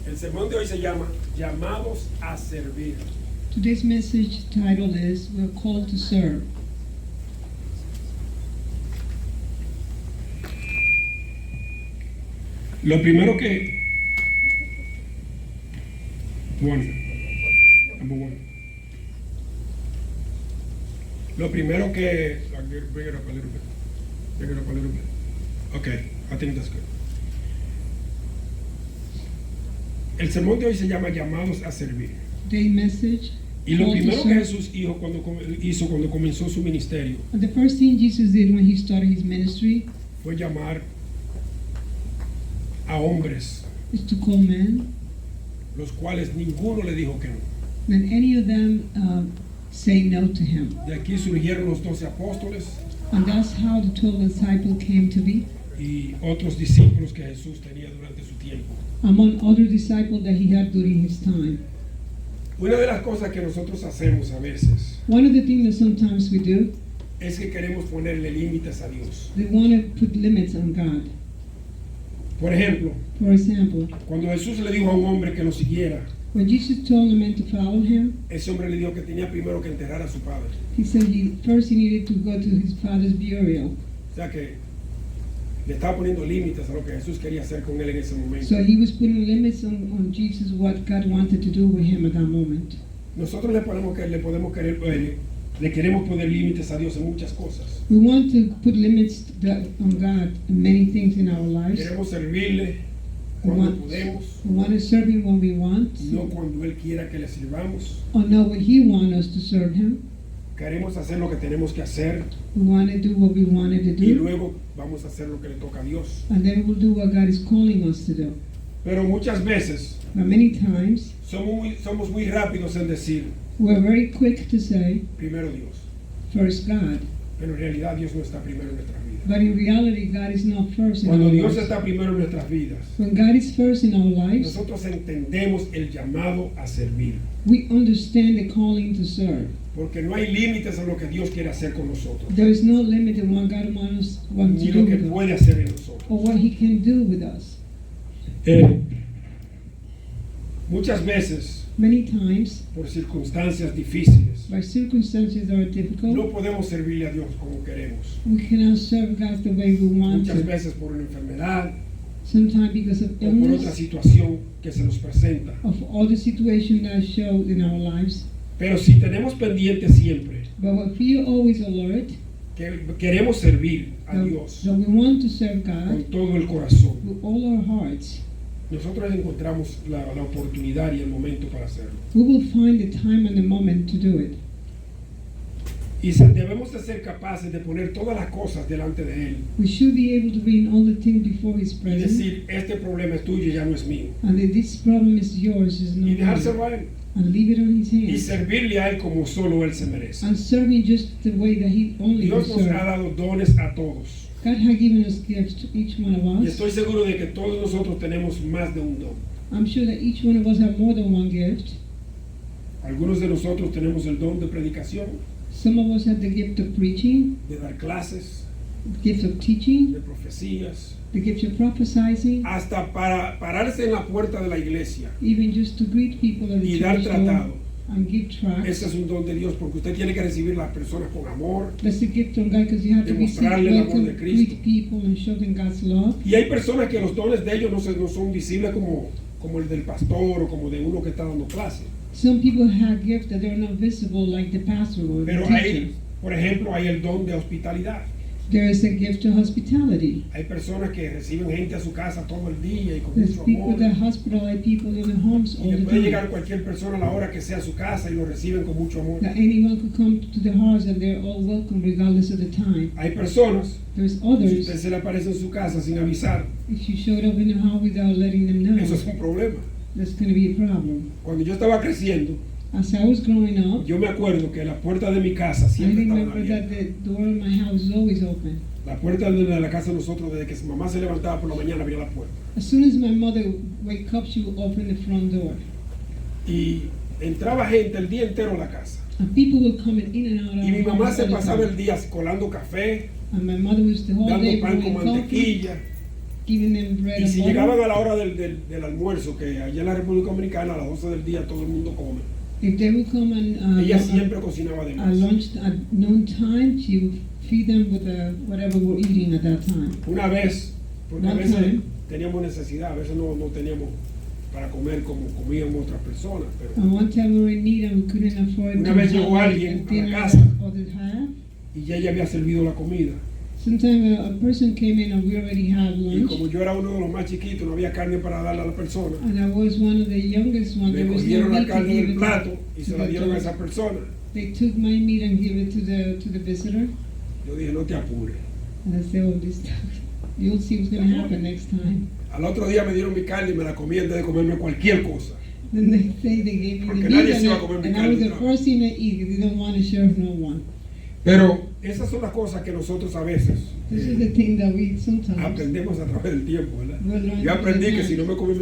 El sermón de hoy se llama Llamados a servir. Today's message title is We're Called to Serve. Lo primero que... Number one. Lo primero que... Bring it up a little bit. Bring it up a little bit. Okay, I think that's good. El sermón de hoy se llama Llamados a servir. Today's message. Y lo Called to primero que serve. Jesús hizo cuando comenzó su ministerio And the first thing Jesus did when he started his ministry fue llamar a hombres, is to call men, los cuales ninguno le dijo que no. then any of them say no to him. De aquí surgieron los 12 apóstoles And that's how the 12 disciples came to be, y otros discípulos que Jesús tenía durante su tiempo. among other disciples that he had during his time. Una de las cosas que nosotros hacemos a veces One of the things that sometimes we do, es que queremos ponerle límites a Dios. we want to put limits on God. Por ejemplo, For example, cuando Jesús le dijo a un hombre que lo siguiera, when Jesus told a man to follow him, ese hombre le dijo que tenía primero que enterrar a su padre. he said he needed to go to his father's burial. O sea que le estaba poniendo límites a lo que Jesús quería hacer con él en ese momento. So he was putting limits on Jesus, what God wanted to do with him at that moment. Nosotros le queremos poner límites a Dios en muchas cosas. We want to put limits on God in many things in our lives. Queremos servirle We cuando want, podemos, we want to serve him when we want, no cuando Él quiera que le sirvamos. or not when he wants us to serve him. Queremos hacer lo que tenemos que hacer We want to do what we wanted to y do, luego vamos a hacer lo que le toca a Dios. and then we'll do what God is calling us to do. Pero muchas veces But many times, somos muy rápidos en decir we're very quick to say, primero Dios, first God. pero en realidad Dios no está primero en nuestras vidas. But in reality, God is not first in Cuando our Dios lives. está primero en nuestras vidas, When God is first in our lives, nosotros entendemos el llamado a servir, we understand the calling to serve. porque no hay límites a lo que Dios quiere hacer con nosotros, There is no limit in what God wants ni to do lo que with us, puede hacer en nosotros. or what He can do with us. Muchas veces, Many times, por circunstancias difíciles, by circumstances that are difficult, no podemos servirle a Dios como queremos. we cannot serve God the way we want Muchas to. veces por una enfermedad Sometimes because of o por otra illness, situación que se nos presenta. of all the situations that show in our lives. Pero si tenemos pendiente siempre But if we are always alert, que queremos servir a that, Dios that we want to serve con God todo el corazón, with all our hearts, nosotros encontramos la oportunidad y el momento para hacerlo. we will find the time and the moment to do it. Y debemos de ser capaces de poner todas las cosas delante de Él We should be able to bring all the things before His y presence, decir, este problema es tuyo, ya no es mío. and that this problem is yours, is Y not dejárselo mine, a Él. and leave it on His Y hands, servirle a Él como solo Él se merece. and serve Him just the way that He only Dios nos ha deserves. dado dones a todos. God has given us gifts to each one of Y us. estoy seguro de que todos nosotros tenemos más de un don. I'm sure that each one of us have more than one gift. Algunos de nosotros tenemos el don de predicación, Some of us have the gift of preaching, de dar clases, the gift of teaching, de profecías, the gift of prophesying, hasta para pararse en la puerta de la iglesia even just to greet people at the y dar church door tratado. and give tracts. Ese es un don de Dios porque usted tiene que recibir a las personas con amor. That's the gift from God, because you have to receive, Demostrarle el amor welcome, de Cristo. greet people and show them God's love. Y hay personas que los dones de ellos no son visibles como el del pastor o como de uno que está dando clase. Some people have gifts that they're not visible, like the pastor or the Pero teacher. hay, por ejemplo, hay el don de hospitalidad. There is a gift of hospitality. Hay personas que reciben gente a su casa todo el día y con There's mucho people amor. that hospitalize people in their homes Y all le the puede llegar time. cualquier persona a la hora que sea a su casa y lo reciben con mucho amor. That anyone could come to the house and they're all welcome regardless of the time. Hay personas, There's si others, usted se le aparece en su casa sin avisar, if you showed up in the house without letting them know, eso es un problema. that's going to be a problem. Cuando yo estaba creciendo, As I was growing up, yo me acuerdo que la puerta de mi casa I siempre estaba remember that abierta. the door of my house is always open. La puerta de la casa de nosotros, desde que su mamá se levantaba por la mañana, abría la puerta. As soon as my mother wake up, she would open the front door. Y entraba gente el día entero a la casa. And people were coming in and out of Y mi our mamá house se all the pasaba time. el día colando café, And my mother was the whole dando day pan con brewing coffee, mantequilla, giving them bread Y and si butter. llegaban a la hora del almuerzo, que allá en la República Dominicana a las 12 del día todo el mundo come, If they would come ella siempre cocinaba de at más. lunch at noon time, she would feed them with whatever we're eating at that time. Una vez, porque a One veces time. teníamos necesidad, a veces no teníamos para comer como comían otras personas, pero And one time we were in need and we couldn't afford Una to vez llegó have alguien a la dinner casa. that others had. y ya ella había servido la comida. Sometimes a person came in and we already had Y lunch. como yo era uno de los más chiquitos, no había carne para darle a la persona, And I was one of the youngest ones. me There was no cogieron la meat to carne give del it plato y se to la the dieron a guest. esa persona. They took my meat and gave it to the visitor. Yo dije, no te apures. And I said, oh, this you'll see what's going to happen next time. Al otro día me dieron mi carne y me la comí antes de comerme cualquier cosa. The next day they gave me Porque the nadie meat se iba a comer mi and I was carne, the no. first thing I eat. They don't want to share with no one. Pero esas son las cosas que nosotros a veces This is the thing that we sometimes aprendemos a través del tiempo, ¿verdad? We'll learn Yo with aprendí the que time. si no me comí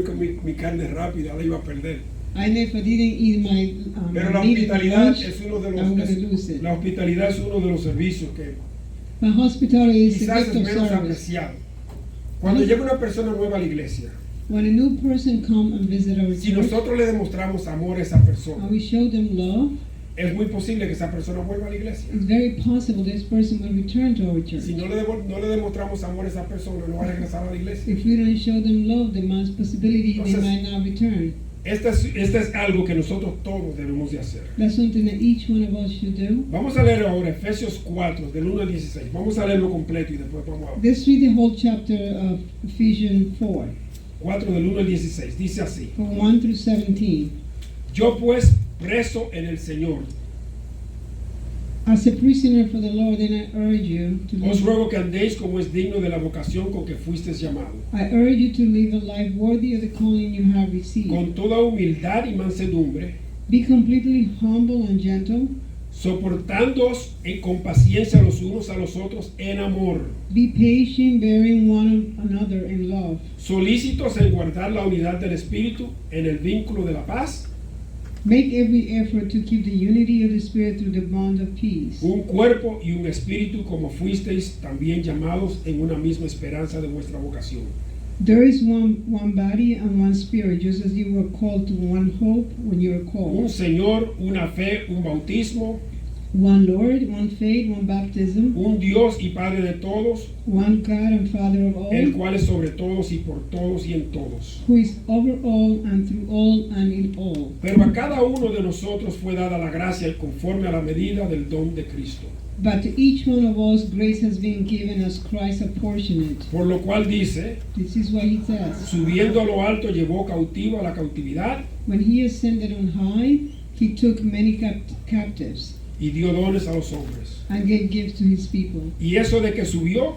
mi carne rápida, la iba a perder. I know if I didn't eat my Pero la meat in the hospitalidad lunch, es uno de I'm going to los lose it. la hospitalidad es uno de los servicios que My hospitality is a quizás gift es of menos service. apreciado. Cuando llega una persona nueva a la iglesia, When a new person come and visit our si church, nosotros le demostramos amor a esa persona, and we show them love, es muy posible que esa persona vuelva a la iglesia. it's very possible this person will return to our church. Si no le demostramos amor a esa persona, no va a regresar a la iglesia. If we don't show them love, the man's possibility they Entonces, might not return. Este es algo que nosotros todos debemos de hacer. That's something that each one of us should do. Vamos a leer ahora Efesios 4, del 1 al 16. Vamos a leerlo completo y después vamos a Let's read the whole chapter of Ephesians 4, 4 del 1 al 16. Dice así: from 1 through 17. Yo pues, preso en el Señor, As a prisoner for the Lord, then I urge you to os live. ruego que andéis como es digno de la vocación con que fuisteis llamado, I urge you to live a life worthy of the calling you have received. con toda humildad y mansedumbre, Be completely humble and gentle. soportándoos con paciencia los unos a los otros en amor, Be patient, bearing one another in love. solícitos en guardar la unidad del Espíritu en el vínculo de la paz. Make every effort to keep the unity of the Spirit through the bond of peace. Un cuerpo y un espíritu, como fuisteis también llamados en una misma esperanza de vuestra vocación. There is one body and one spirit, just as you were called to one hope when you were Un called. Señor, una fe, un bautismo, One Lord, one faith, one baptism, un Dios y Padre de todos, one God and Father of all, el cual es sobre todos y por todos y en todos. who is over all and through all and in all. Pero a cada uno de nosotros fue dada la gracia conforme a la medida del don de Cristo. But to each one of us grace has been given as Christ apportioned. Por lo cual dice, This is what he says. subiendo a lo alto llevó cautivo a la cautividad When he ascended on high, he took many captives y dio dones a los hombres. and gave gifts to his people. Y eso de que subió,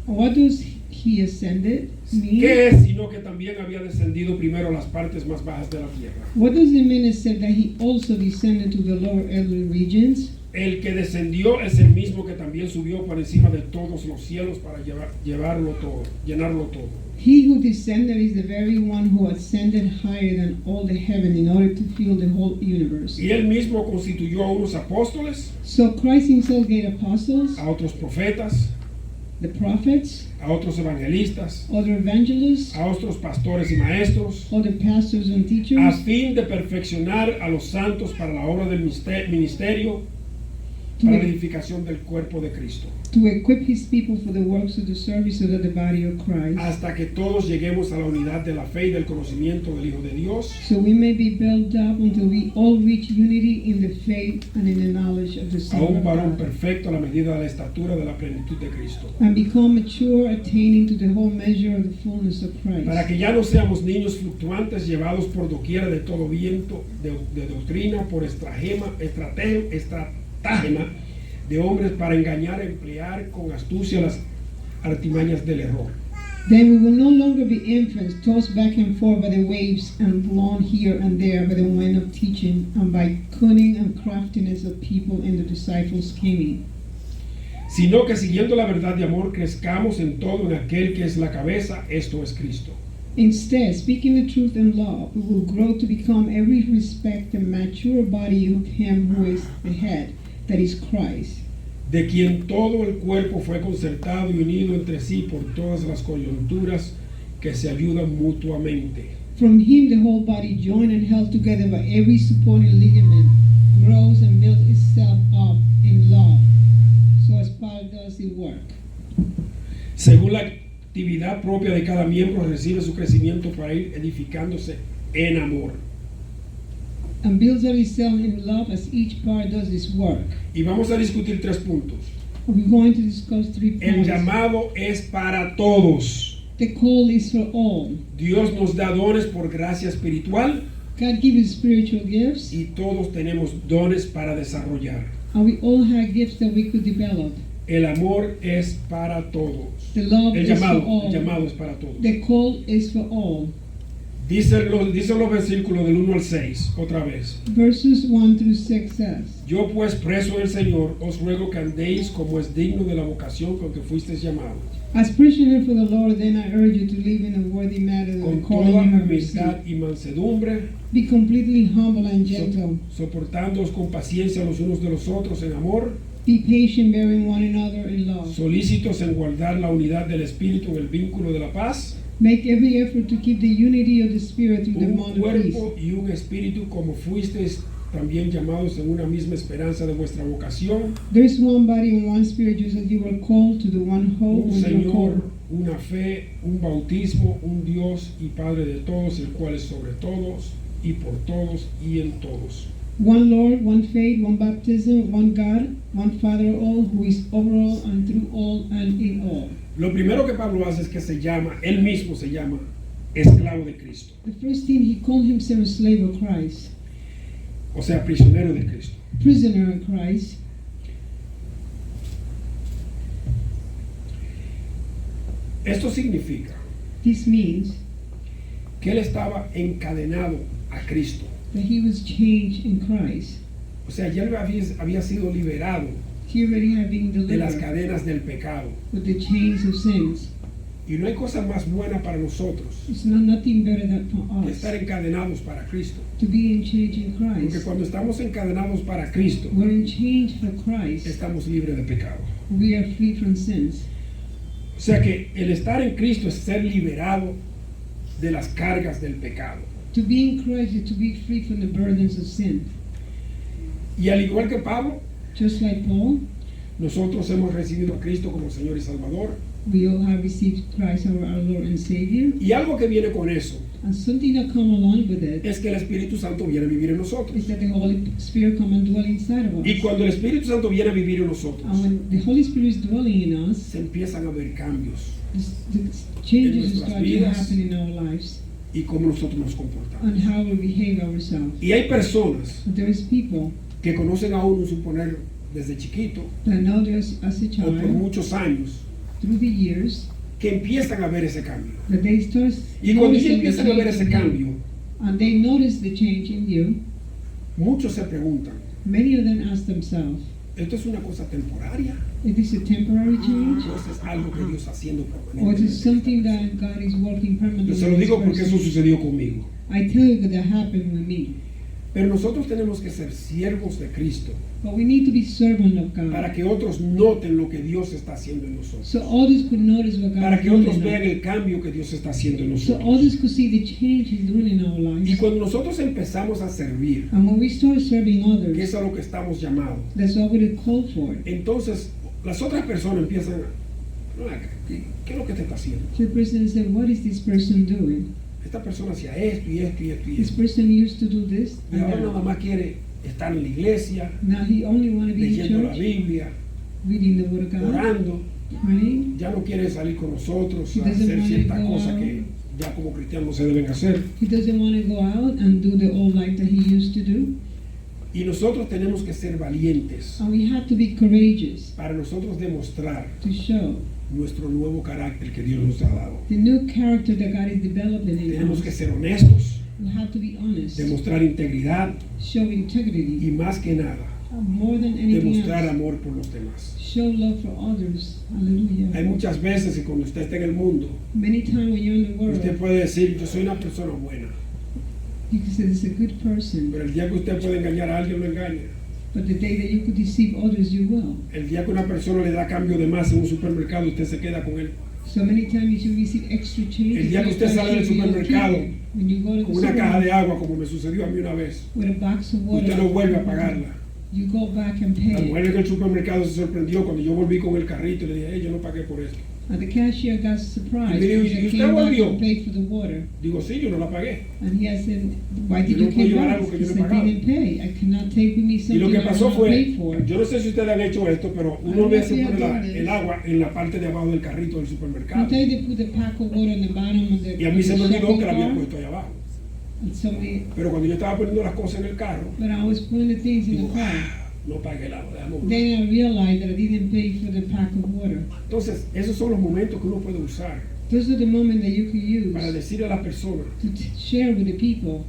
What does he ascended mean? ¿qué es sino que también había descendido primero a las partes más bajas de la tierra? What does it mean it said that he also descended to the lower earthly regions? El que descendió es el mismo que también subió por encima de todos los cielos para llevarlo todo, llenarlo todo. He who descended is the very one who ascended higher than all the heaven in order to fill the whole universe. Y él mismo constituyó a unos apóstoles, So Christ himself gave apostles, a otros profetas, the prophets, a otros evangelistas, other evangelists, a otros pastores y maestros, other pastors and a teachers, fin de perfeccionar a los santos para la obra del ministerio, to, para la edificación del cuerpo de Cristo, to equip his people for the works of the service of the body of Christ, hasta que todos lleguemos a la unidad de la fe y del conocimiento del Hijo de Dios, so we may be built up until we all reach unity in the faith and in the knowledge of the a Son un of varón God, perfecto a la medida de la estatura de la plenitud de Cristo, and become mature, attaining to the whole measure of the fullness of para Christ. que ya no seamos niños fluctuantes llevados por doquiera de todo viento de doctrina, por estratagema de hombres para engañar, emplear con astucia las artimañas del error. Then we will no longer be infants, tossed back and forth by the waves and blown here and there by the wind of teaching and by cunning and craftiness of people in the deceitful scheming. Sino que siguiendo la verdad de amor crezcamos en todo en aquel que es la cabeza, esto es Cristo. Instead, speaking the truth in love, we will grow to become every respect the mature body of him who is the head, that is Christ, de quien todo el cuerpo fue concertado y unido entre sí por todas las coyunturas que se ayudan mutuamente. From him the whole body, joined and held together by every supporting ligament, grows and builds itself up in love. So as part does the work. Según la actividad propia de cada miembro, recibe su crecimiento para ir edificándose en amor. And builds up itself in love as each part does this work. Y vamos a discutir 3 puntos. We're going to discuss 3 El points. llamado es para todos. The call is for all. Dios nos da dones por gracia espiritual God gives us spiritual gifts, y todos tenemos dones para desarrollar. and we all have gifts that we could develop. El amor es para todos. The love El is for llamado all. es para todos. The call is for all. Dicen los versículos del 1 al 6, otra vez. Verses 1 through 6 says, Yo pues, preso del Señor, os ruego que andéis como es digno de la vocación con que fuisteis llamados, as prisoner for the Lord, then I urge you to live in a worthy manner of the con calling toda you have humildad received. y mansedumbre, Be completely humble and gentle. soportándoos con paciencia los unos de los otros en amor, Be patient, bearing one another in love. solícitos en guardar la unidad del Espíritu en el vínculo de la paz, Make every effort to keep the unity of the Spirit through the un bond of peace. cuerpo y un espíritu, como fuisteis también llamados en una misma esperanza de vuestra vocación, There is one body and one Spirit, just as you were called to the one hope un of your Señor, call. una fe, un bautismo, un Dios y Padre de todos, el cual es sobre todos y por todos y en todos. One Lord, one faith, one baptism, one God, one Father of all, who is over all and through all and in all. Lo primero que Pablo hace es que él mismo se llama esclavo de Cristo, The first thing, he called himself a slave of Christ, o sea, prisionero de Cristo. prisoner of Christ. Esto significa This means que él estaba encadenado a Cristo, that he was changed in Christ. o sea, ya él había sido liberado He already had been de las delivered cadenas del pecado. with the chains of sins. Y no hay cosa más buena para nosotros It's not nothing better than for que us estar encadenados para Cristo. to be in change in Porque Christ. cuando estamos encadenados para Cristo, We're in change for Christ. estamos libres de pecado. We are free from sins. O sea que el estar en Cristo es ser liberado de las cargas del pecado. To be in Christ is to be free from the burdens of sin. Y al igual que Pablo, Just like Paul, nosotros hemos recibido a Cristo como Señor y Salvador. we all have received Christ our Lord and Savior. Y algo que viene con eso And something that come along with it es que el Espíritu Santo viene a vivir en nosotros. is that the Holy Spirit come and dwell inside of us. Y cuando el Espíritu Santo viene a vivir en nosotros, And when the Holy Spirit is dwelling in us, se empiezan a ver cambios the changes nuestras start to vidas. happen in our lives y cómo nosotros nos comportamos. and how we behave ourselves. Y hay personas But there is people que conocen a uno, suponer, desde chiquito that know this as a o por child muchos años, through the years que empiezan a ver ese cambio. that they start Y cuando ellos noticing the empiezan a ver change ese in you. cambio, And they notice the change in you. muchos se preguntan, Many of them ask themselves, ¿esto es una cosa temporaria? is this a temporary change? ¿O esto es algo que Dios está haciendo Or is it permanentemente? something that God is working Yo permanently se lo in digo this porque eso person? sucedió conmigo. I tell you that that happened with me. Pero nosotros tenemos que ser siervos de Cristo But we need to be servant of para God. que otros noten lo que Dios está haciendo en nosotros. So others could notice what God Para is que doing otros in vean us. el cambio que Dios está haciendo en So nosotros. others could see the change He's doing in our Y lives. cuando nosotros empezamos a servir, And when we start serving que others, es a lo que estamos llamados, that's what we're called for. entonces las otras personas empiezan a, ¿qué es lo que te está haciendo? So the person said, what is this person doing? Esta persona hacía esto y esto y esto y This esto. person used to do this Y and ahora nada that. más quiere estar en la iglesia, Now he only want to be in leyendo la church, Biblia, reading the Word of God, orando. praying. Ya no quiere salir con nosotros He a doesn't hacer wanna ciertas go cosas out. que ya como cristianos se deben hacer. He doesn't want to go out and do the old life that he used to do. Y nosotros tenemos que ser valientes And we have to be courageous para nosotros demostrar to show nuestro nuevo carácter que Dios nos ha dado. the new character that God is developing in Tenemos que us. ser honestos, We have to be honest, demostrar integridad show integrity, y más que nada, more than anything demostrar else. amor por los demás. Show love for others. Hay Hallelujah. muchas veces que cuando usted está en el mundo, Many times when you're in the usted world, puede decir, yo soy una persona buena, you can say this is a good person. pero el día que usted puede engañar a alguien, lo engaña. But the day that you could deceive others, you will. El día que una persona le da cambio de más en un supermercado, usted se queda con él. So many times you receive extra change. El día que usted sale del supermercado when you go to con the una caja de supermarket agua, como me sucedió a mí una vez, with a box of water, usted no vuelve a pagarla. you go back and La pay. mujer del supermercado se sorprendió cuando yo volví con el carrito y le dije, hey, yo no pagué por esto. And the cashier got surprised Y me dijo, because ¿y I usted came back volvió? and paid for the water. Digo, sí, yo no la pagué. And he said, why did Yo you no puedo pay llevar back? algo que He yo no he said, pagado. didn't pay. I cannot take with me Y something lo que I pasó did not pay fue, for. yo no sé si ustedes han hecho esto, pero I uno don't ve know if se you pone have done el this. agua en la parte de abajo del carrito del supermercado. Sometimes they put the pack of water on the bottom of the, Y a mí se me olvidó shopping que la había cart. puesto ahí abajo. And so Pero cuando yo estaba poniendo las cosas en el carro, but I was putting the things in digo, the car. no pagué el agua, déjame ver. Then I realized that I didn't pay for the pack of water. Entonces, esos son los momentos que uno puede usar Those are the moments that you can use para decirle a las personas, to share with the people.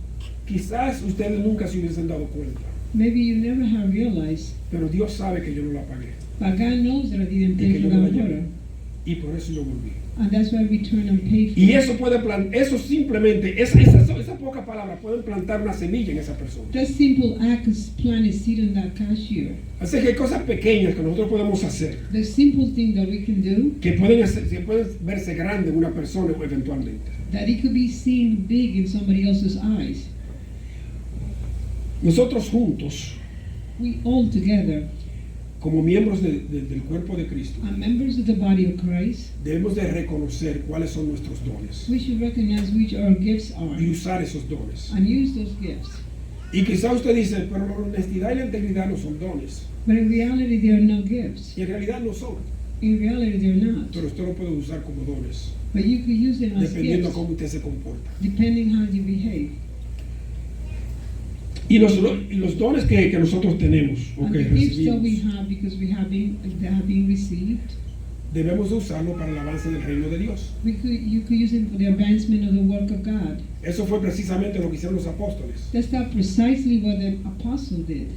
quizás ustedes nunca se hubiesen dado cuenta, Maybe you never have realized, pero Dios sabe que yo no la pagué. but God knows that I didn't Y pay que for yo no la that llevé. water. Y por eso yo volví. And that's why I returned and paid for Y it. eso puede eso simplemente, esa poca palabra pueden plantar una semilla en esa persona. That simple act is planted seed on that cashier. Así que hay cosas pequeñas que nosotros podemos hacer, The simple thing that we can do, que pueden verse grandes en una persona eventualmente. that it could be seen big in somebody else's eyes. Nosotros juntos, We all together como miembros del cuerpo de Cristo, are members of the body of Christ. debemos de reconocer cuáles son nuestros dones We should recognize which our gifts are y usar esos dones. and use those gifts. Y quizá usted dice, pero la honestidad y la integridad no son dones. But in reality, they are no gifts. Y en realidad no son, In reality, they're not. pero usted lo puede usar como dones, But you could use them as dependiendo de gifts, cómo usted se comporta. depending how you behave. Y los dones que nosotros tenemos o And que the gifts that we recibimos, have, because they have been received, debemos de usarlo para el avance del reino de Dios. you could use them for the advancement of the work of God. Eso fue precisamente lo que hicieron los apóstoles. That's not precisely what the apostle did.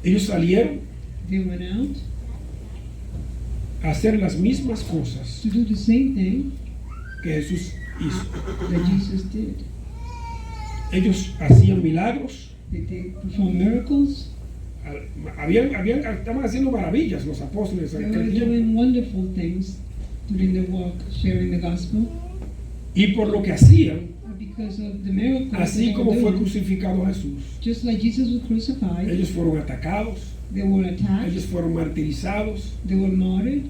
Ellos salieron They went out a hacer las mismas cosas to do the same thing que Jesús hizo. that Jesus did. Ellos hacían milagros, They performed miracles. estaban haciendo maravillas los apóstoles en They were aquel tiempo. doing wonderful things during the walk, sharing the gospel. Y por lo que hacían, Because of the miracles así they como were fue doing, crucificado Jesús, just like Jesus was crucified, ellos fueron atacados, they were attacked, ellos fueron martirizados, they were martyred,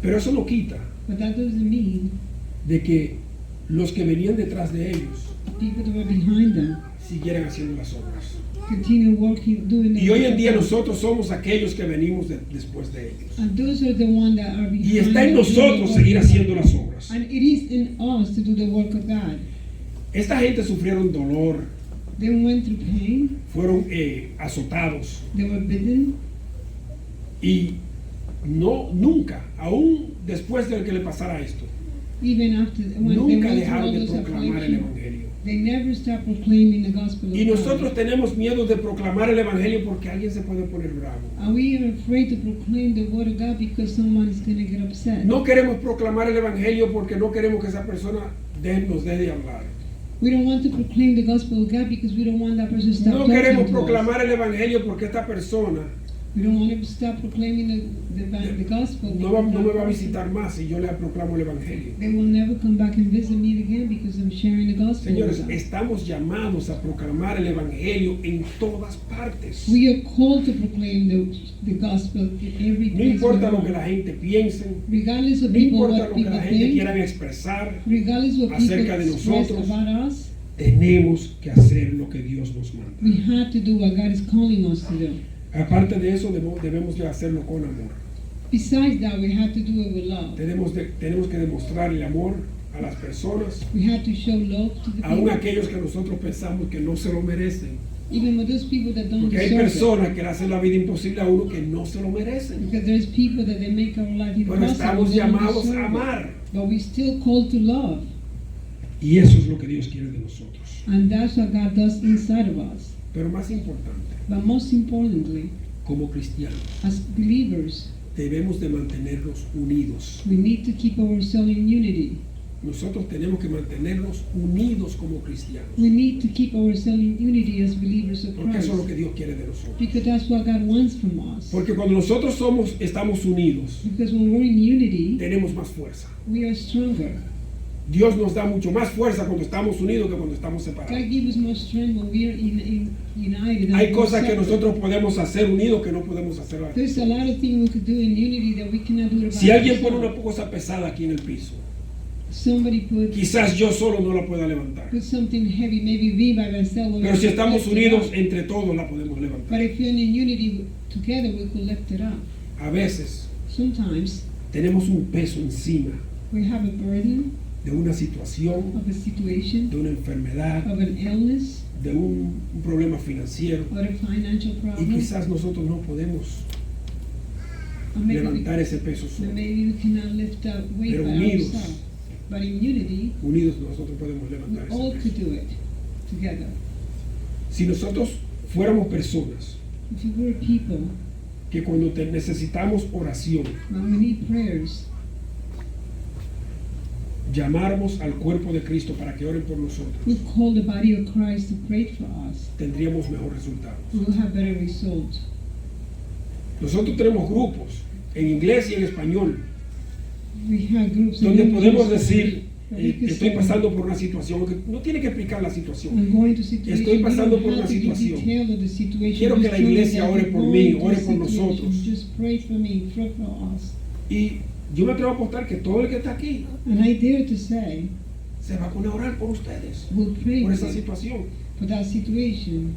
pero eso no quita but that doesn't mean de que los que venían detrás de ellos the people that were behind them siguieran haciendo las obras. continue working, doing the Y hoy work en of día God. nosotros somos aquellos que venimos después de ellos. And those are the ones that are behind Y está en them doing the nosotros work seguir of God. haciendo las obras. And it is in us to do the work of God. Esta gente sufrieron dolor, They went through pain, fueron azotados they were bitten, y nunca, aún después de que le pasara esto, even after when they nunca went through dejaron all de those proclamar el afflictions. Evangelio. They never stopped proclaiming the gospel of Y nosotros God. tenemos miedo de proclamar el Evangelio porque alguien se puede poner bravo. And we are afraid to proclaim the word of God because someone is going to get upset. No queremos proclamar el Evangelio porque no queremos que esa persona nos deje de hablar. We don't want to proclaim the gospel of God because we don't want that person to stop No talking queremos to us. proclamar el Evangelio porque esta persona We don't want to stop proclaiming the gospel. no because me that va a person- visitar más si yo le proclamo el Evangelio. They will never come back and visit me again because I'm sharing the gospel. Señores, with them. estamos llamados a proclamar el Evangelio en todas partes. We are called to proclaim the gospel in every No place. importa we lo que go. la gente piense, Regardless of no people, importa what lo que people la gente think, quiera expresar, regardless of what people acerca de express nosotros. about us, tenemos que hacer lo que Dios nos manda. we have to do what God is calling us to do. Aparte de eso, debemos de hacerlo con amor. Besides that, we have to do it with love. Tenemos que demostrar el amor a las personas, We have to show love to the aun people, aquellos que nosotros pensamos que no se lo merecen. even with those people that don't Porque hay deserve it. personas que le hacen la vida imposible a uno que no se lo merecen. Because there's people that they make our life Pero impossible. estamos they don't llamados deserve a it. amar. But we still called to love. Y eso es lo que Dios quiere de nosotros. And that's what God does inside of us. Pero más importante, But most importantly, como cristianos, as believers, debemos de mantenernos unidos. we need to keep ourselves in unity. nosotros tenemos que mantenernos unidos como cristianos. We need to keep ourselves in unity as believers of Porque eso es lo Christ. que Dios quiere de nosotros. Because that's what God wants from us. Porque cuando nosotros estamos unidos, Because when we're in unity, tenemos más fuerza. we are stronger. Dios nos da mucho más fuerza cuando estamos unidos que cuando estamos God separados. gives us more strength when we are united. than Hay when we're cosas que separate. nosotros podemos hacer unidos que no podemos hacer a There's a lot of things we could do in unity that we cannot do it by Si alguien pone ourselves. una cosa pesada aquí en el piso, Somebody quizás yo solo no la pueda levantar. put something heavy, maybe me by myself. will Pero si lift estamos it unidos, up. entre todos la podemos But levantar. if you're in unity together, we could lift it up. A veces Sometimes tenemos un peso encima we have a burden de una situación, of a situation, de una enfermedad, of an illness, de un problema financiero. or a financial Y problem. quizás nosotros no podemos Or maybe levantar ese peso we, solo. maybe we cannot lift that weight Pero by unidos. ourselves. But in unity, Unidos nosotros podemos we levantar all ese could peso. do it together. Si nosotros fuéramos personas If you were people, que cuando necesitamos oración, when we need prayers, llamáramos al cuerpo de Cristo para que oren por nosotros, we call the body of Christ to pray for us. tendríamos mejor resultado. We will have better results. Nosotros tenemos grupos en inglés y en español We have groups in donde English podemos and decir, but we could estoy say, pasando por una situación, que no tiene que explicar la situación. I'm going to situation. Estoy pasando We por don't una have to give situación. detail of the situation. Quiero que Just la tell iglesia them ore that por we're mí, going ore through por a situation. nosotros. Just pray for me, pray for us. Y yo me atrevo a apostar que todo el que está aquí And I dare to say, se va a poner a orar por ustedes, we'll pray por esa for situación. that situation.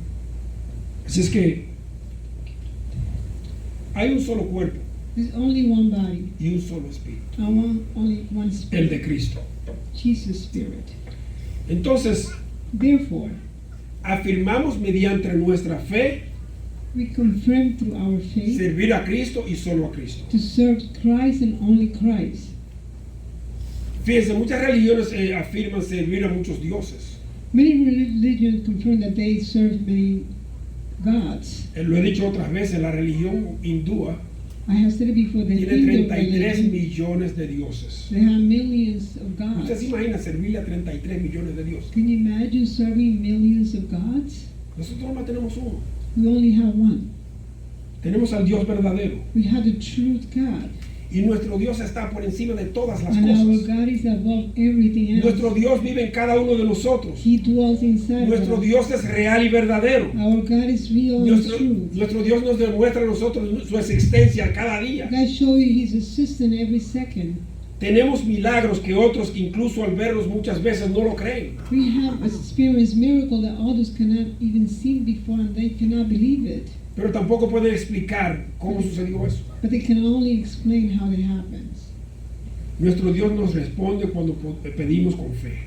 Así es que hay un solo cuerpo There's only one body, y un solo espíritu, and only one el spirit, de Cristo. Jesus' Spirit. Entonces, Therefore, afirmamos mediante nuestra fe we confirm through our faith servir a Cristo y solo a Cristo. to serve Christ and only Christ. Fíjense, muchas religiones afirman servir a muchos dioses. Many religions confirm that they serve many gods. Lo he dicho otras veces, la religión hindúa I have said it before, the tiene Hindu 33 religion, millones de dioses. they have millions of ¿Usted se gods. imagina servirle a 33 millones de dioses? Can you imagine serving millions of gods? Nosotros nomás tenemos uno. We only have one. Tenemos al Dios verdadero. We have the truth God. Y nuestro Dios está por encima de todas las And our cosas. God is above everything else. Nuestro Dios vive en cada uno de nosotros. He dwells inside of Nuestro us. Dios es real y verdadero. Our God is real and true. Nuestro Dios nos demuestra a nosotros su existencia cada día. God shows you His assistant every second. Tenemos milagros que otros, incluso al verlos muchas veces, no lo creen. We have experienced miracle that others cannot even see before and they cannot believe it. Pero tampoco pueden explicar cómo sucedió eso. But they can only explain how it happens. Nuestro Dios nos responde cuando pedimos con fe.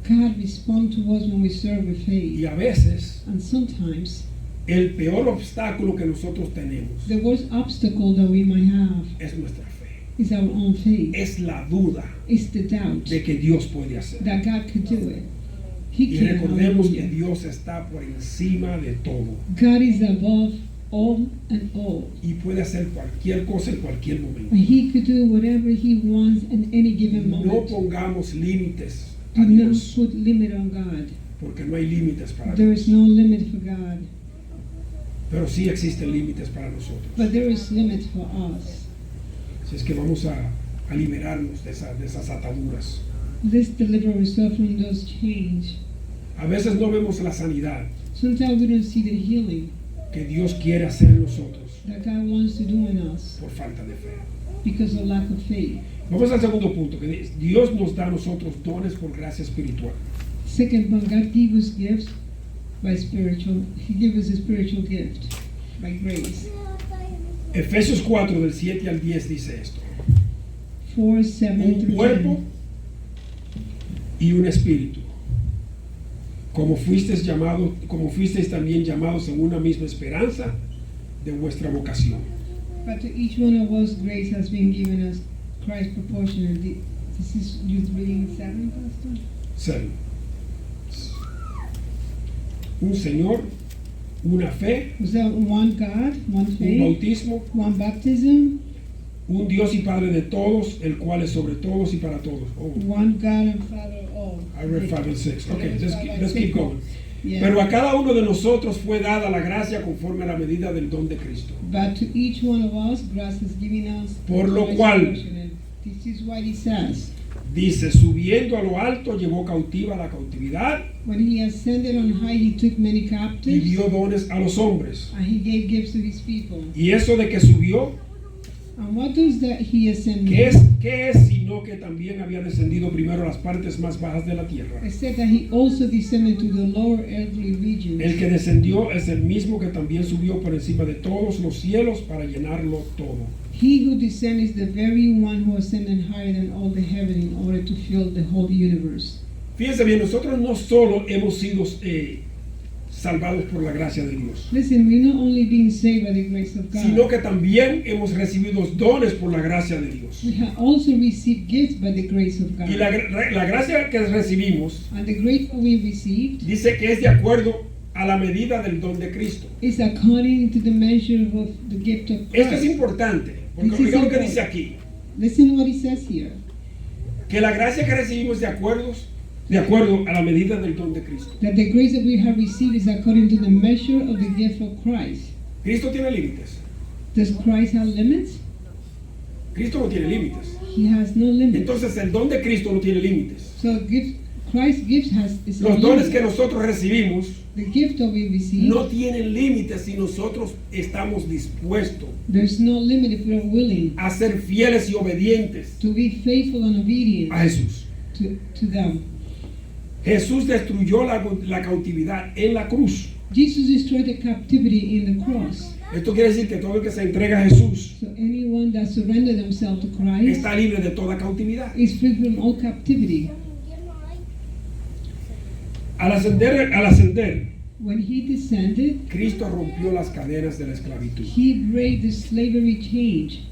God responds to us when we serve with faith. Y a veces, And sometimes el peor obstáculo que nosotros tenemos the worst obstacle that we might have es nuestra fe. is our own faith. Es la duda It's the doubt de que Dios puede hacer. that God could do it. He Y can. recordemos que Hallelujah. Dios está por encima de todo. God is above all and all. Y puede hacer cualquier cosa en cualquier momento. And He could do whatever He wants in any given No moment. pongamos límites a Do not Dios, put limit on God. porque no hay límites para There Dios. is no limit for God, Pero sí existen límites para nosotros. but there is limit for us. Así es que vamos a liberarnos de esas ataduras. Let's deliver ourselves from those chains. A veces no vemos la sanidad Sometimes we don't see the healing que Dios quiere hacer en nosotros that God wants to do in us por falta de fe. because of lack of faith. Vamos al segundo punto, que Dios nos da a nosotros dones por gracia espiritual. Second, when God gives us gifts by spiritual, He gives us a spiritual gift by grace. Efesios 4 del 7 al 10 dice esto: 4, 7 un through cuerpo 10. y un espíritu, como fuisteis también llamados en una misma esperanza de vuestra vocación. But to each one of us, grace has been given us Christ proportionally. This is you reading 7, Pastor? 7. Un Señor, una fe, Was that one God, one un faith, bautismo, one baptism, un Dios y Padre de todos, el cual es sobre todos y para todos. Oh, One God and Father of all. I read 5 and 6. Okay, let's keep going. Yeah. Pero a cada uno de nosotros fue dada la gracia conforme a la medida del don de Cristo. But to each one of us, grace is given us. Por lo cual, this is what he says. dice, subiendo a lo alto, llevó cautiva la cautividad When he ascended on high, he took many y captives, dio dones a los hombres. and he gave gifts to his people. Y eso de que subió, And what does that he ascended? ¿qué es sino que también había descendido primero a las partes más bajas de la tierra? Except that he also descended to the lower earthly regions. El que descendió es el mismo que también subió por encima de todos los cielos para llenarlo todo. He who descended is the very one who ascended higher than all the heaven in order to fill the whole universe. Fíjense bien, nosotros no solo hemos sido salvados por la gracia de Dios, Listen, we're not only being saved by the grace of God, sino que también hemos recibido dones por la gracia de Dios. we have also received gifts by the grace of God. Y la gracia que recibimos And the grace that we received dice que es de acuerdo a la medida del don de Cristo. is according to the measure of the gift of Esto es Christ. importante, porque This is oiga lo que important. dice aquí, Listen what he says here. que la gracia que recibimos de acuerdo a la medida del don de Cristo. That the grace that we have received is according to the measure of the gift of Christ. Cristo tiene límites. Does Christ have limits? Cristo no tiene límites. He has no limits. Entonces el don de Cristo no tiene límites. So Christ's gift is Los no dones limit. que nosotros recibimos The gift that we receive, no tienen límites si nosotros estamos dispuestos there's no limit if we're willing a ser fieles y obedientes to be faithful and obedient a Jesús. to them. Jesús destruyó la cautividad en la cruz. Jesus destroyed the captivity in the cross. Esto quiere decir que todo el que se entrega a Jesús So anyone that surrenders themselves to Christ está libre de toda cautividad. is free from all captivity. Al ascender, When he descended, Cristo rompió las cadenas de la esclavitud. he break the slavery change.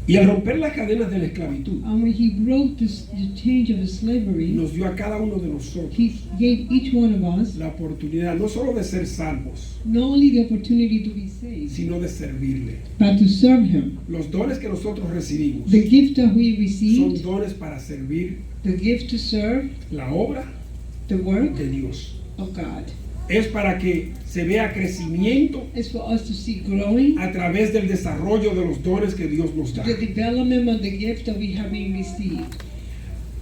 Y al romper las cadenas de la esclavitud, And when he broke the change of the slavery, nos dio a cada uno de nosotros he gave each one of us la oportunidad no solo de ser salvos, not only the opportunity to be saved, sino de servirle. but to serve him. Los dones que nosotros recibimos The gift that we son received, dones para servir the gift to serve la obra the work de Dios. of God, Es para que se vea crecimiento is for us to see growing, a través del desarrollo de los dones que Dios nos da. the development of the gift that we have been received.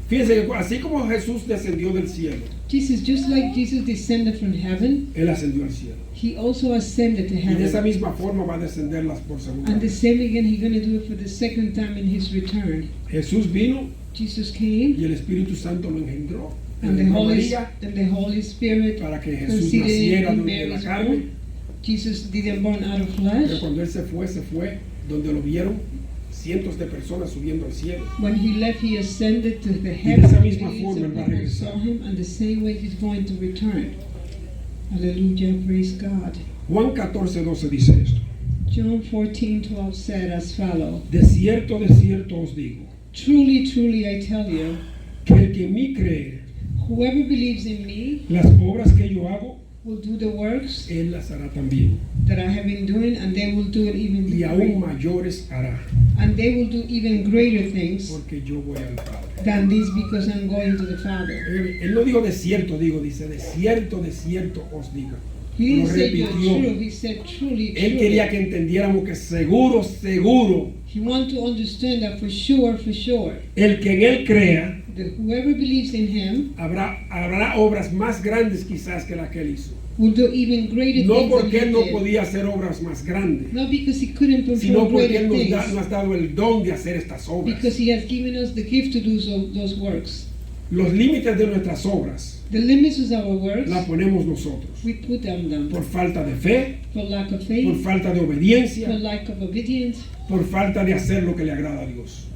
Fíjense que así como Jesús descendió del cielo, Jesus, just like Jesus descended from heaven, Él ascendió al cielo. he also ascended to Y de esa heaven. misma forma va a descenderlas por segunda And the vez. same again, he's going to do it for the second time in his return. Jesús vino Jesus came, y el Espíritu Santo lo engendró. and the Engendró Holy, María and the Holy Spirit para que Jesús proceeded naciera in de la Mary's carne. womb. Jesus didn't born out of Pero flesh. cuando Él se fue donde lo vieron cientos de personas subiendo al cielo. When he left, he ascended to the de heaven. esa misma Millions forma of él va a people regresar. saw him, and the same way he's going to return. Hallelujah, praise God. Juan 14:12 dice esto. John 14:12 said as follows: De cierto os digo, Truly, truly, I tell you, que el que en mí cree, whoever believes in me las obras que yo hago, will do the works Él las hará también. that I have been doing, and they will do it even Y aún greater. mayores hará, And they will do even greater things porque yo voy al Padre. than this, because I'm going to the Father. Él no dijo de cierto, dice de cierto os digo. He didn't Lo say you're repitió. true, he said truly, Él quería que entendiéramos que seguro, He wants to understand that for sure, el que en Él crea, that whoever believes in him habrá obras más grandes quizás que las que Él hizo. will do even greater No things porque than Él he no did. podía hacer obras más grandes, Not because he couldn't sino perform porque greater Él nos things, ha dado el don de hacer estas obras. because he has given us the gift to do those works. Los límites de nuestras obras The limits of our works, la ponemos nosotros we put them down por falta de fe, for lack of por faith, falta de for obediencia, lack of obedience, por falta de hacer lo que le agrada a Dios.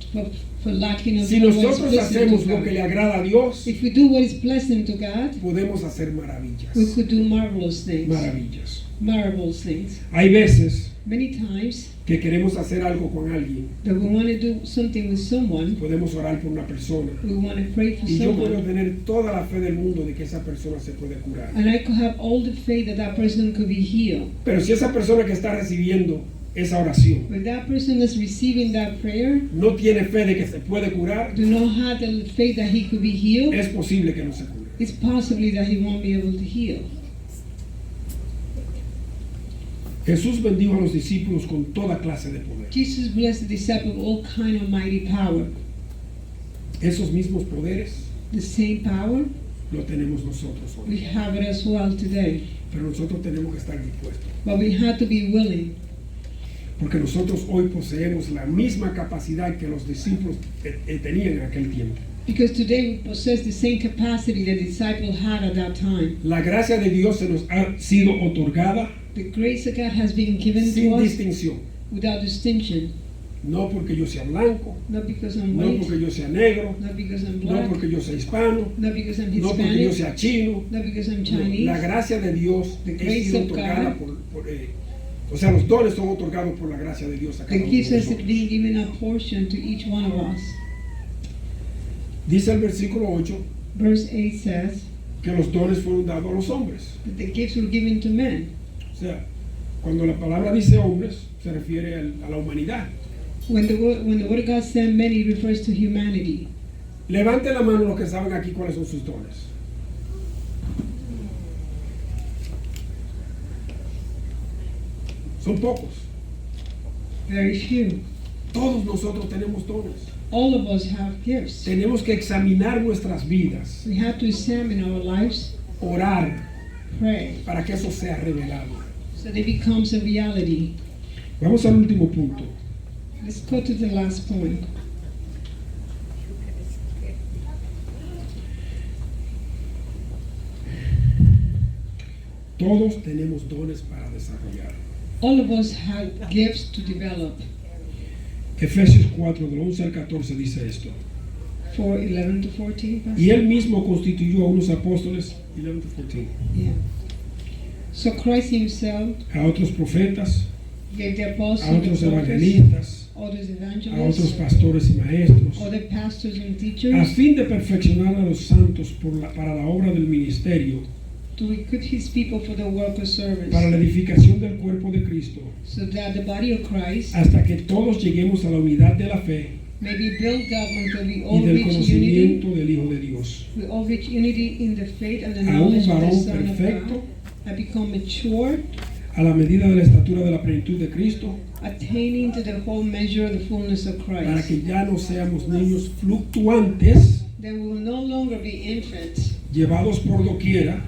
for lacking of Si what is nosotros pleasing hacemos to lo God. que le agrada a Dios, If we do what is pleasant to God, podemos hacer maravillas. we could do marvelous things. Maravillas. Marvelous things. Hay veces Many times que queremos hacer algo con alguien, that we want to do something with someone, podemos orar por una persona we want to pray for y yo puedo someone, tener toda la fe del mundo de que esa persona se puede curar. and I could have all the faith that that person could be healed. Pero si esa persona que está recibiendo esa oración, When that person is receiving that prayer, no tiene fe de que se puede curar, do not have the faith that he could be healed, es posible que no se cure. it's possibly that he won't be able to heal. Jesús bendijo a los discípulos con toda clase de poder. Jesus blessed the disciple with all kind of mighty power. Esos mismos poderes The same power, lo tenemos nosotros we hoy, have it as well today. pero nosotros tenemos que estar dispuestos, But we have to be willing, porque nosotros hoy poseemos la misma capacidad que los discípulos tenían en aquel tiempo. because today we possess the same capacity the disciple had at that time. La gracia de Dios se nos ha sido otorgada The grace of God has been given sin to us distinción, without distinction, no porque yo sea blanco, not because I'm no white, porque yo sea negro, not because I'm no black, porque yo sea hispano, not because I'm no porque yo Hispanic, sea chino. not because I'm No, Chinese. la gracia de Dios The es grace sido of otorgada God. o sea, los dones son otorgados por la gracia de Dios a cada The uno gifts de has nosotros. been given a portion to each one of us. Dice el versículo 8 Verse 8 says que los dones fueron dados a los hombres. that the gifts were given to men. O sea, cuando la palabra dice hombres, se refiere a la humanidad. When the word of God said men, it refers to humanity. Levante la mano los que saben aquí cuáles son sus dones. Son pocos. Very few. Todos nosotros tenemos dones. All of us have gifts. Tenemos que examinar nuestras vidas, We have to examine our lives, orar pray, para que eso sea revelado. so that it becomes a reality. Vamos al último punto. Let's go to the last point. Todos tenemos dones para desarrollar. All of us have gifts to develop. Efesios 4, del 11 al 14 dice esto. 4:11 to 14. Pastor? Y él mismo constituyó a unos apóstoles, 11 to 14, Yeah. So Christ himself a otros profetas, gave the a apostles, otros the prophets, evangelistas, others a otros evangelists, pastores y maestros, other pastors and a teachers, fin de perfeccionar a los santos para la obra del ministerio, to equip his people for the work of service, para la edificación del cuerpo de Cristo, so that the body of Christ hasta que todos lleguemos a la unidad de la fe may be built up until we y all del reach unity. conocimiento del Hijo de Dios, We all reach unity in the faith and the a un knowledge of the varón Son of perfecto, God, and become mature, a la medida de la estatura de la plenitud de Cristo, attaining to the whole measure of the fullness of para Christ. que ya no seamos niños fluctuantes, Then we will no longer be infants, llevados por doquiera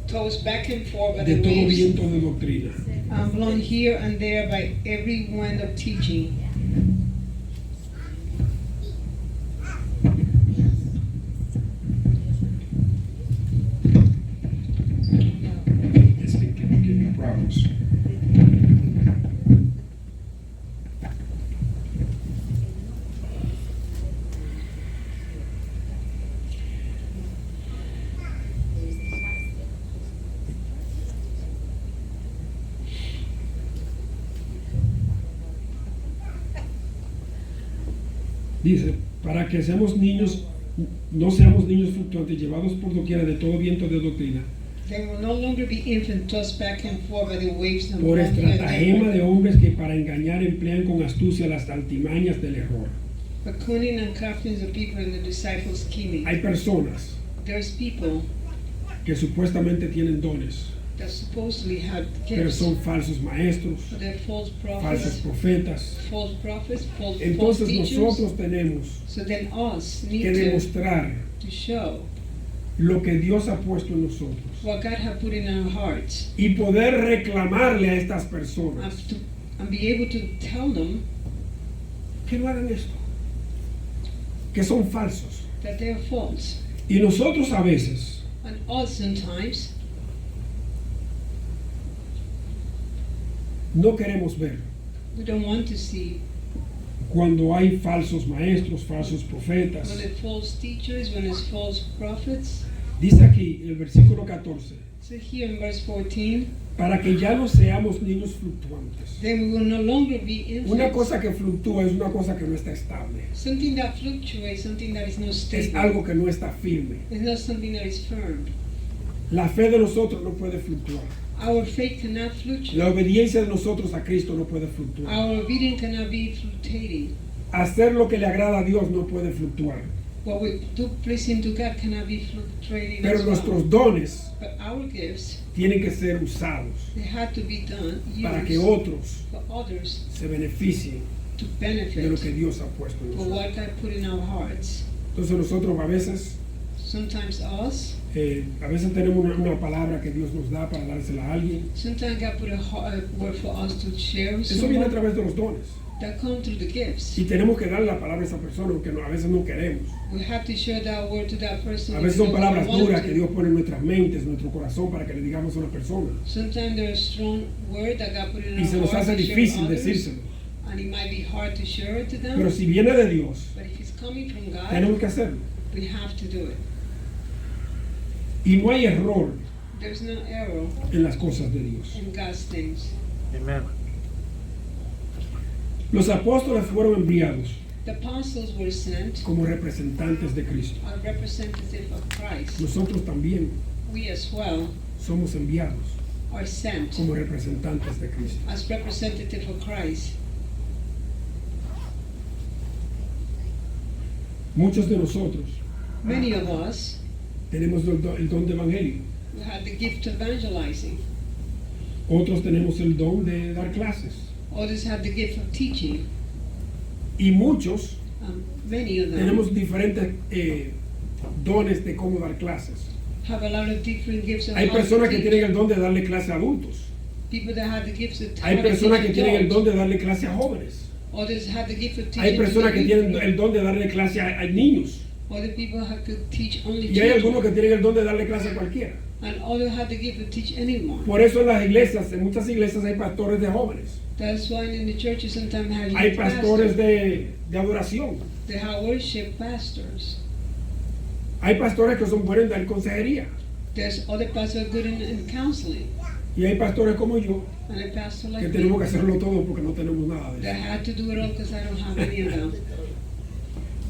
tossed back and forth by de the todo waves, viento de doctrina, and blown here and there by every wind of teaching. It's been giving me problems. Dice, para que seamos niños, no seamos niños fluctuantes, llevados por doquiera de todo viento de doctrina, They will no longer be infants tossed back and forth by the waves and por blown here and estratagema there, de hombres que para engañar emplean con astucia las altimañas del error. the cunning and craftiness of people and the disciples scheming. Hay personas There's people que supuestamente tienen dones, that supposedly have pero gifts, son falsos maestros, but they're false falsos prophets, profetas. false prophets, false Entonces teachers. nosotros tenemos So then us need que demostrar to show lo que Dios ha puesto en nosotros what God has put in our hearts, y poder reclamarle a estas and, personas and be able to tell them que no hagan esto, que son falsos. that they are false. Y nosotros a veces And us sometimes no queremos ver we don't want to see cuando hay falsos maestros, falsos profetas. when it's false teachers, when it's false prophets. Dice aquí el versículo 14, So here in verse 14, para que ya no seamos niños fluctuantes. then we will no longer be Una infants. cosa que fluctúa es una cosa que no está estable, Something that fluctuates, something that is not es stable. algo que no está firme. It's not something that is firm. La fe de nosotros no puede fluctuar. Our faith cannot fluctuate. La obediencia de nosotros a Cristo no puede fluctuar. Our obedience cannot be fluctuating. Hacer lo que le agrada a Dios no puede fluctuar. What we do pleasing to God cannot be fluctuating Pero as well. nuestros dones But our gifts, tienen que ser usados they had to be done, para que used otros for others se beneficien to de lo benefit que Dios ha puesto en for nosotros. what God put in our hearts. Entonces nosotros Sometimes us, a veces tenemos una palabra que Dios nos da para dársela a alguien. sometimes God put a word for us to share with Eso viene a someone través de los dones. that come through the gifts. Y tenemos que darle la palabra a esa persona, aunque a veces no queremos. We have to share that word to that person. A veces even son though we palabras don't want duras to. que Dios pone en nuestras mentes, en nuestro corazón, para que le digamos a una persona. Sometimes there's a strong word that God put in Y se our nos hearts hace to share difícil with others, decírselo. and it might be hard to share it to them. Pero si viene de Dios, But if it's coming from God, tenemos que hacerlo. we have to do it. Y no hay error There's no error en las cosas de Dios. in God's things. Amen. Los apóstoles fueron enviados The apostles were sent como representantes de Cristo. as representative of Christ. Nosotros también We as well somos enviados are sent como representantes de Cristo. as representative of Christ. Muchos de nosotros Many of us tenemos el don de evangelio. who had the gift of evangelizing. Otros tenemos el don de dar clases. Others had the gift of teaching. Y muchos Many of them tenemos diferentes dones de cómo dar clases. have a lot of different gifts of Hay how to personas que teach. tienen el don de darle clase a adultos. People that have the gifts of Hay how to personas que teach tienen el adults. don de darle clase a jóvenes. Others have the gift of teaching. Hay personas to que the tienen youth. el don de darle clase a niños. Other people have to teach only Y hay algunos children. que tienen el don de darle clase a cualquiera. And others have the gift to teach anyone. Por eso en las iglesias, en muchas iglesias hay pastores de jóvenes. That's why in the churches sometimes have Hay youth pastores pastors. de adoración. They have worship pastors. Hay pastores que son buenos en dar consejería. There's other pastors good in counseling. Y hay pastores como yo And a pastor que like tenemos me que hacerlo todo porque no tenemos nada de that eso. had to do it all because I don't have any of them.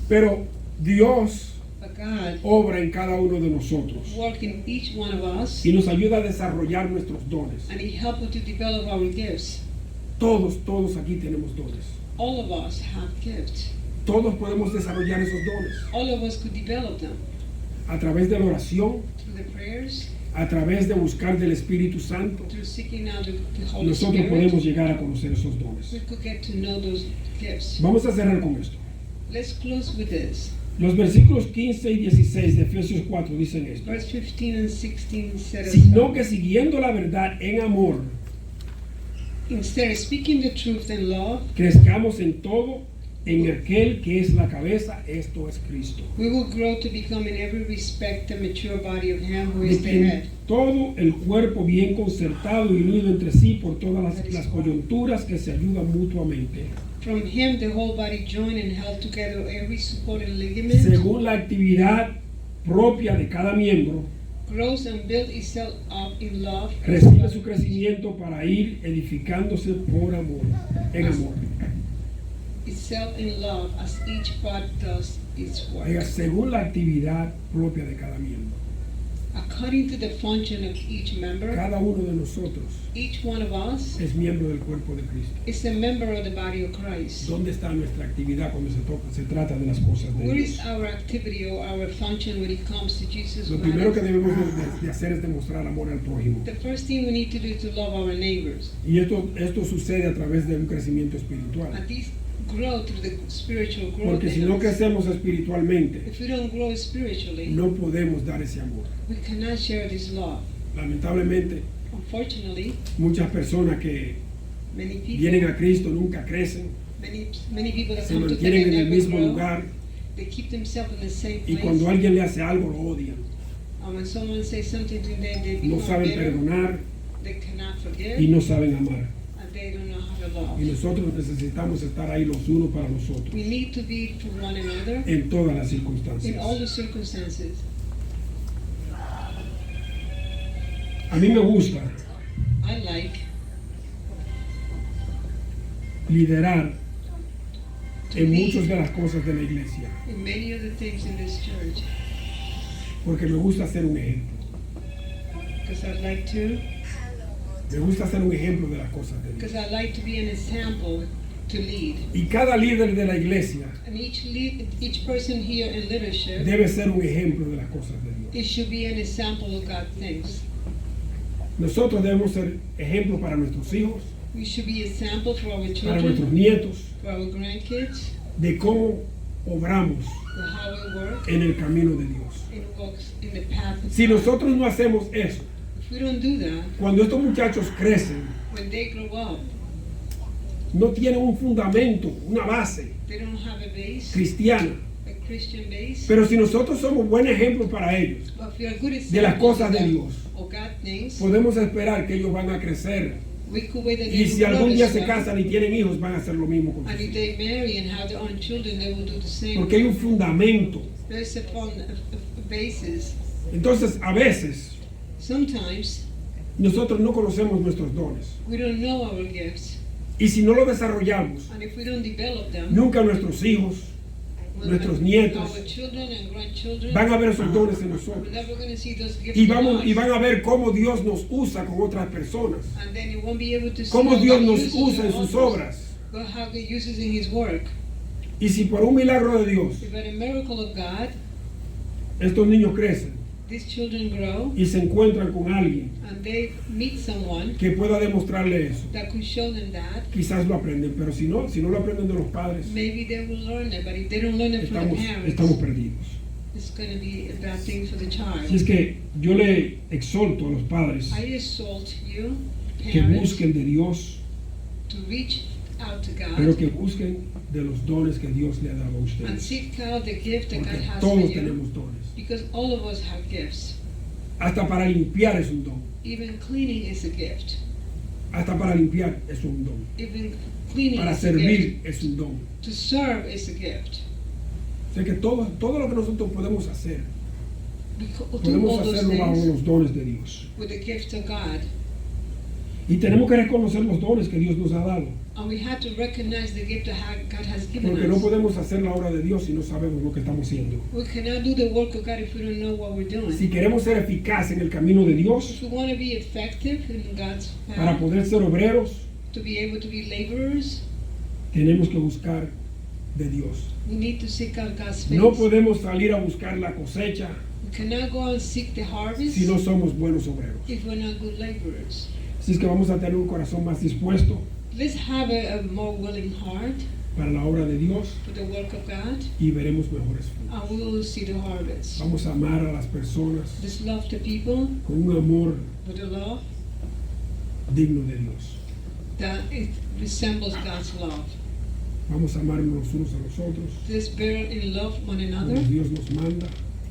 Pero Dios But God obra en cada uno de nosotros work in each one of us, y nos ayuda a desarrollar nuestros dones. and He helps us to develop our gifts. Todos aquí tenemos dones. All of us have gifts. Todos podemos desarrollar esos dones All of us could develop them a través de la oración, through the prayers, a través de buscar del Espíritu Santo. through seeking out the Holy Nosotros Spirit. podemos llegar a conocer esos dones. We could get to know those gifts. Vamos a cerrar con esto. Let's close with this. Los versículos 15 y 16 de Efesios 4 dicen esto. Verse 15 and 16 said as Sino well. que siguiendo la verdad en amor, Instead of speaking the truth in love, crezcamos en todo en aquel que es la cabeza, esto es Cristo. we will grow to become in every respect the mature body of Him who De is the quien head. todo el cuerpo bien concertado y unido entre sí por todas las coyunturas que se ayudan mutuamente, From Him the whole body joined and held together every supporting ligament según la actividad propia de cada miembro, grows and builds itself up in love, recibe su crecimiento para ir edificándose por amor, en amor. itself in love as each part does its work. Oiga, según la actividad propia de cada miembro. According to the function of each member, Cada uno de nosotros each one of us es miembro del cuerpo de Cristo. is a member of the body of Christ. ¿Dónde está nuestra actividad cuando se trata de las cosas de Where is Dios? our activity or our function when it comes to Jesus? Lo primero que debemos de hacer es demostrar amor al prójimo. The first thing we need to do is to love our neighbors. Y esto sucede a través de un crecimiento espiritual. And these grow through the spiritual growth. Porque si in no us. crecemos espiritualmente, If we don't grow spiritually, no podemos dar ese amor. we cannot share this love. Lamentablemente, Unfortunately, muchas personas que many people, vienen a Cristo nunca crecen, many people that se come to faith mantienen en el never mismo grow. lugar They keep themselves in the same y place. cuando alguien le hace algo lo odian. And when someone says something to them, they No become saben bitter. perdonar They cannot forgive, y no saben amar. and they don't know how to love. Y nosotros necesitamos estar ahí los unos para los otros We need to be for one another en todas las in circunstancias. all the circumstances. A mí me gusta I like liderar to en lead muchas de las cosas de la iglesia, in many of the things in this church porque me gusta ser un ejemplo. Because I like to. Me gusta ser un ejemplo de las cosas de Dios. Because I like to be an example to lead. Y cada líder de la iglesia And each person here in leadership, debe ser un ejemplo de las cosas de Dios. it should be an example of God's things. Nosotros debemos ser ejemplo para nuestros hijos, We should be example for our para nuestros children, nietos, for our grandkids, de cómo obramos for how we work en el camino de Dios. and walks in the path of Si God. nosotros no hacemos eso, If we don't do that, cuando estos muchachos crecen, when they grow up, no tienen un fundamento, una base they don't have a base, cristiana. a Christian base. Pero si nosotros somos buen ejemplo para ellos, But if we are good de las examples cosas de of Dios, of God things, podemos esperar que ellos van a crecer. we could wait that Y they si will grow algún día as se well. casan y tienen hijos, van a hacer lo mismo con And sus if hijos. they marry and have their own children, they will do the same. Porque hay un fundamento. There's a basis. Entonces, a veces, Sometimes nosotros no conocemos nuestros dones. we don't know our gifts, Y si no lo desarrollamos, and if we don't develop them, nunca nuestros hijos, when nuestros nietos, our children and grandchildren, van a ver esos dones en we're nosotros. never going to see those gifts Y in van us. a ver cómo Dios nos usa con otras personas. And then you won't be able to see Cómo how Dios God nos uses usa en in sus others, obras. but how God uses in His work. Y si por un milagro de Dios, If by a miracle of God, estos niños crecen these children grow y se encuentran con alguien and they meet someone que pueda demostrarle eso, that could show them that, quizás lo aprenden. Pero si no lo aprenden de los padres, maybe they will learn it. But if they don't learn it from the estamos parents, perdidos. it's going to be a bad thing for the child. Así es que yo le exhorto a los padres I exhort you, que parents, busquen de Dios, to reach out to pero God que busquen de los dones que Dios le ha dado a and ustedes. seek out the gift that God Porque has for todos you. tenemos dones. Because all of us have gifts. Hasta para limpiar es un don. Even cleaning is a gift. Hasta para limpiar es un don. Even cleaning Para is a gift. servir es un don. To serve is a gift. O sea que todo lo que nosotros podemos hacer, We do podemos all those hacerlo bajo things los dones de Dios. with the gift of God. Y tenemos que reconocer los dones que Dios nos ha dado. And we have to recognize the gift that God has given Porque no us. podemos hacer la obra de Dios si no sabemos lo que estamos haciendo. We cannot do the work of God if we don't know what we're doing. Si queremos ser eficaces en el camino de Dios, If we want to be effective in God's para path, poder ser obreros, to be able to be laborers, tenemos que buscar de Dios. we need to seek out God's face. No podemos salir a buscar la cosecha We cannot go and seek the harvest si no somos buenos obreros. if we're not good laborers. Así es que vamos a tener un corazón más dispuesto Let's have a more willing heart para la obra de Dios for the work of God, y veremos mejores frutos. and we will see the harvest. Vamos a amar a las personas Let's love the people con un amor with a love digno de Dios. that it resembles God's love. Vamos a amarnos los unos a los otros, Let's bear in love one another, como Dios nos manda.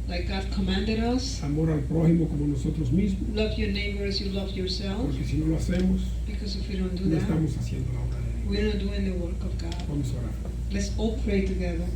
like God commanded us. Amor al prójimo como nosotros mismos, Love your neighbor as you love yourself, porque si no lo hacemos, because if we don't do no that, estamos haciendo la obra de Dios. we're not doing the work of God. Vamos a orar. Let's all pray together.